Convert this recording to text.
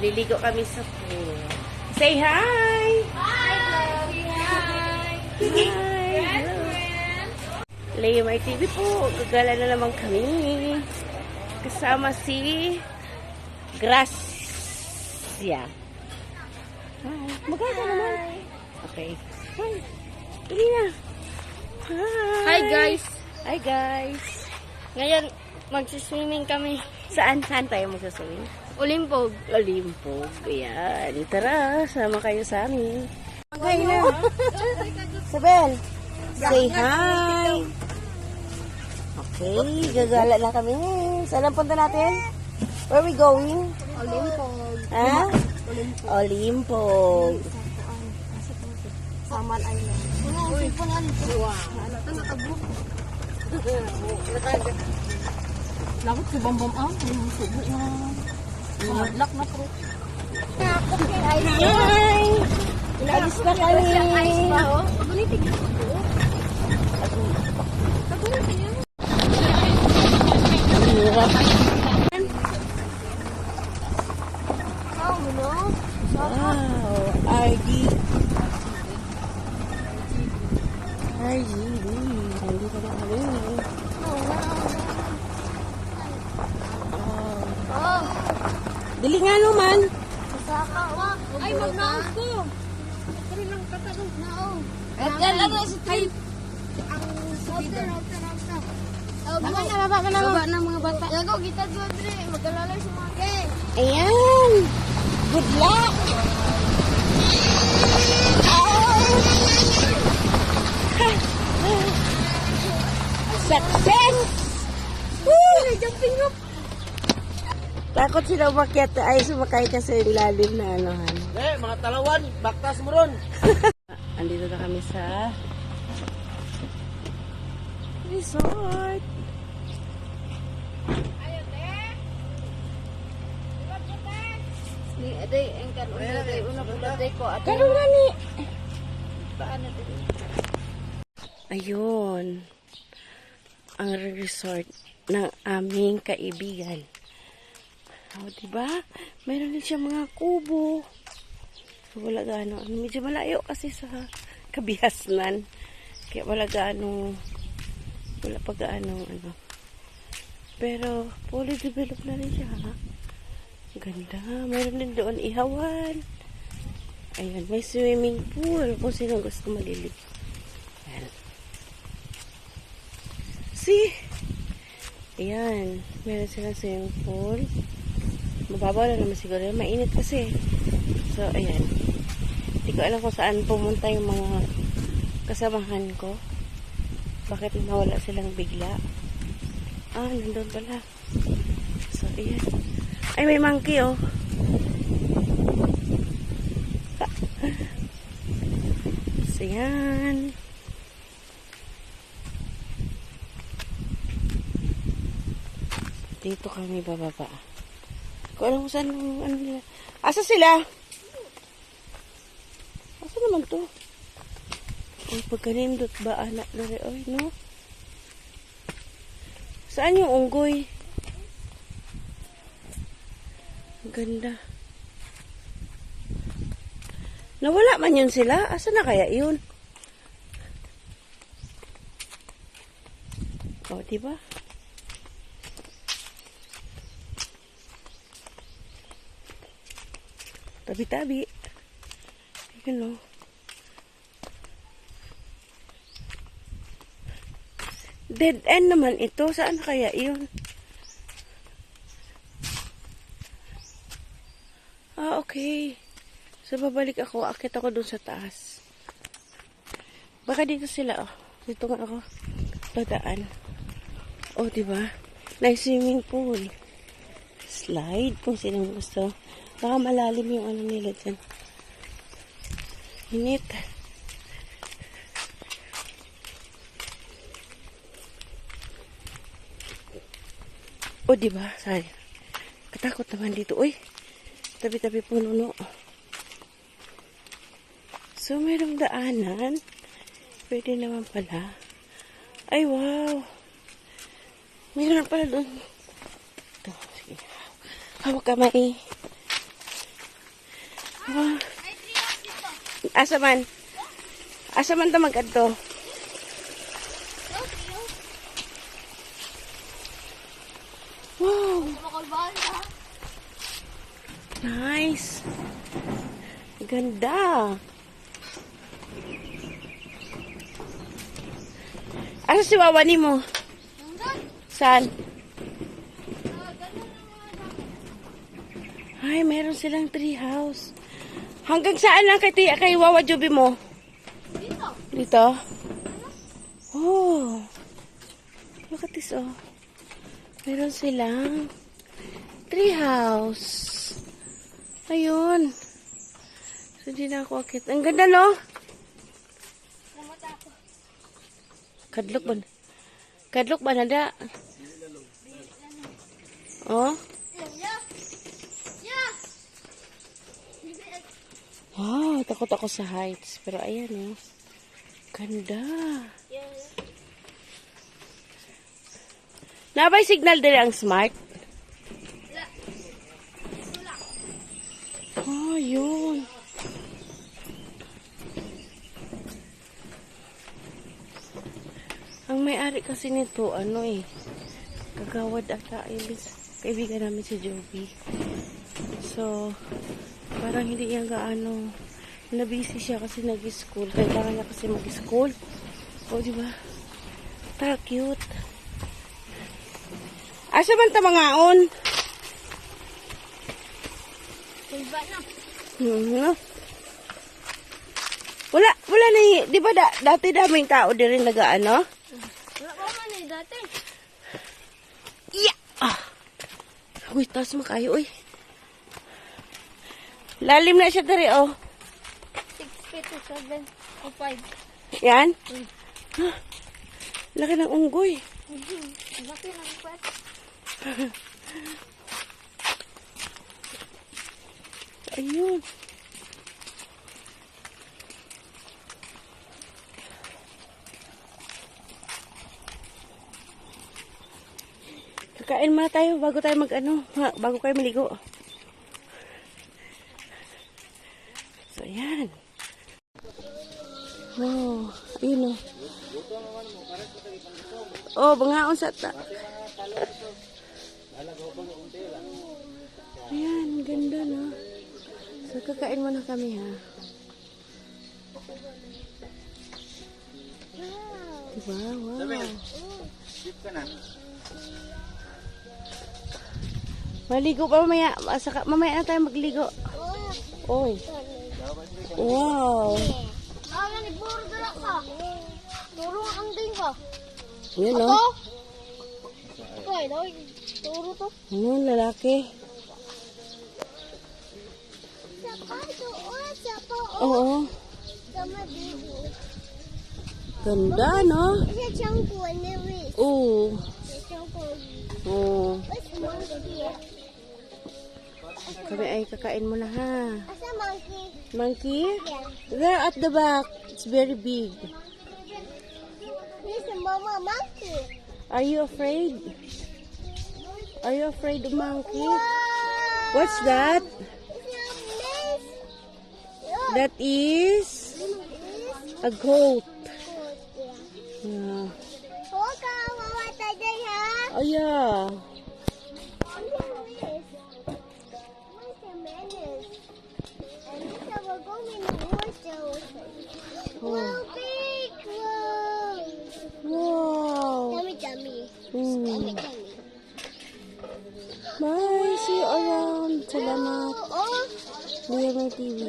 Maliligo kami sa pool. Say hi! Hi! Hi! Leo My TV po. Gagala na naman kami. Kasama si Gracia. Hi. Maganda naman. Okay. Hi. Dali na. Hi guys! Hi guys. Ngayon, magsiswimming kami. Saan tayo magsaswimming? Olimpog. Olimpog. Ayan. Tara, sama kayo sa amin. Okay na. Sabel, say hi. Okay, gagala na kami. Saan ang punta natin? Where are we going? Olimpog. Ha? Olimpog. Saman Island. Uy, wow. Ano tabo? Lakot si Bambam ang. Subo na. Lock na po. Hi! Alis na kami. Pagunitig. Hirap. Wow, RD. RGB. Nandito na kami. Oh, Dili nga naman. saka. Ay, magnaos ko. Kami nang katanong na oh. Ano si Tay? Ang router. Baba ng mga bata. Yago, kita doon, Dre. Mag-alalay si mga gay. Ayan. Good luck. Success! Woo! Jumping up. Takot sila umakyat ay sumakay ka sa ilalim na anohan. Mga talawan, baktas mo ron. Andito na kami sa resort. Ni aday engkan uday una pulay ko at Karon gani. paano dito? Ayun. Ang resort ng aming kaibigan. O, diba? Meron din siya mga kubo. So, wala gaano. Medyo malayo kasi sa kabihasnan. Kaya wala gaano. Wala pa gaano. Ano. Pero, fully developed na rin siya. Ha? Ganda. Meron din doon ihawan. Ayun. May swimming pool. Kung sino gusto malilig. Ayan. See? Ayan. Meron silang swimming pool. Mababaw lang naman siguro. Mainit kasi. So, ayan. Hindi ko alam kung saan pumunta yung mga kasamahan ko. Bakit nawala silang bigla. Ah, nandun pala. So, ayan. Ay, may monkey, oh. So, ayan. Dito kami bababa. Kung alam ko saan ano nila. Asa sila? Asa naman to? Ay, pagkanindot ba anak na rin? Ay, no? Saan yung unggoy? Ang ganda. Nawala man yun sila? Asa na kaya yun? O, diba? Tabi-tabi. Ayun, no? Dead end naman ito. Saan kaya yun? Ah, okay. So, babalik ako. Akit ako dun sa taas. Baka dito sila, oh. Dito nga ako. Padaan. Oh, diba? Nice swimming pool. Slide kung sinong gusto. Baka malalim yung ano nila dyan. Init. O, diba? Sorry. Katakot naman dito. Uy! Tabi-tabi puno, no? So, mayroong daanan. Pwede naman pala. Ay, wow! Mayroon pala doon. Ito, sige. Hawak kamay. Ah, asa man? Asa man ta mag-adto? Wow, nice. Ganda. Asa si Wawa ni mo? Saan? Ay, meron silang tree house. Hanggang saan lang kay Wawa Joby mo? Dito. Dito? Oh. Look at this, oh. Meron silang tree house. Ayun. So, di na ako akit. Ang ganda, no? Namata ako. Kadlok ba? Kadlok ba nada? Oh? Yeah. Yeah. Wow, takot ako sa heights. Pero ayan, eh. Ganda. Yeah. Nabay signal dire ang smart? Oh, yun. Ang may-ari kasi nito, ano eh, kagawad ata, kaibigan namin si Joby. So, parang hindi niya gaano, nabisi siya kasi nag-school. Kailangan niya kasi mag-school. O, diba? Ta, cute. Asa man ta mangaon? Iba na. No? Wala na, di ba dati daming tao din rin nag-ano? Wala pa man eh dati. Yeah! Ah! Uy, taas mo kayo, uy. Lalim na siya dari, oh. 6 feet to 7 o 5. Yan? Laki ng unggoy. Laki ng kwet. Ayun. Kakain muna tayo bago tayo bago kayo maligo. So, ayan. Wow, ayun o. Oh, bangaon sa ta. Ayan, ganda no. So, kakain muna kami ha. Diba? Wow. Maligo pa mamaya. Mamaya na tayo magligo. Oy. Wow. Mama, nagburo dala ka. Turo ang ding ka. Yan no. Hoy, daw. Turo to. Ano, lalaki. Oo. Ganda, no? Oo. Oo. Kami ay kakain muna ha. Monkey? There at the back. It's very big. Are you afraid? Are you afraid of monkey? What's that? That is a goat. Yeah. Oh yeah. Wow. Bye. See you around. Salamat. Liya may TV.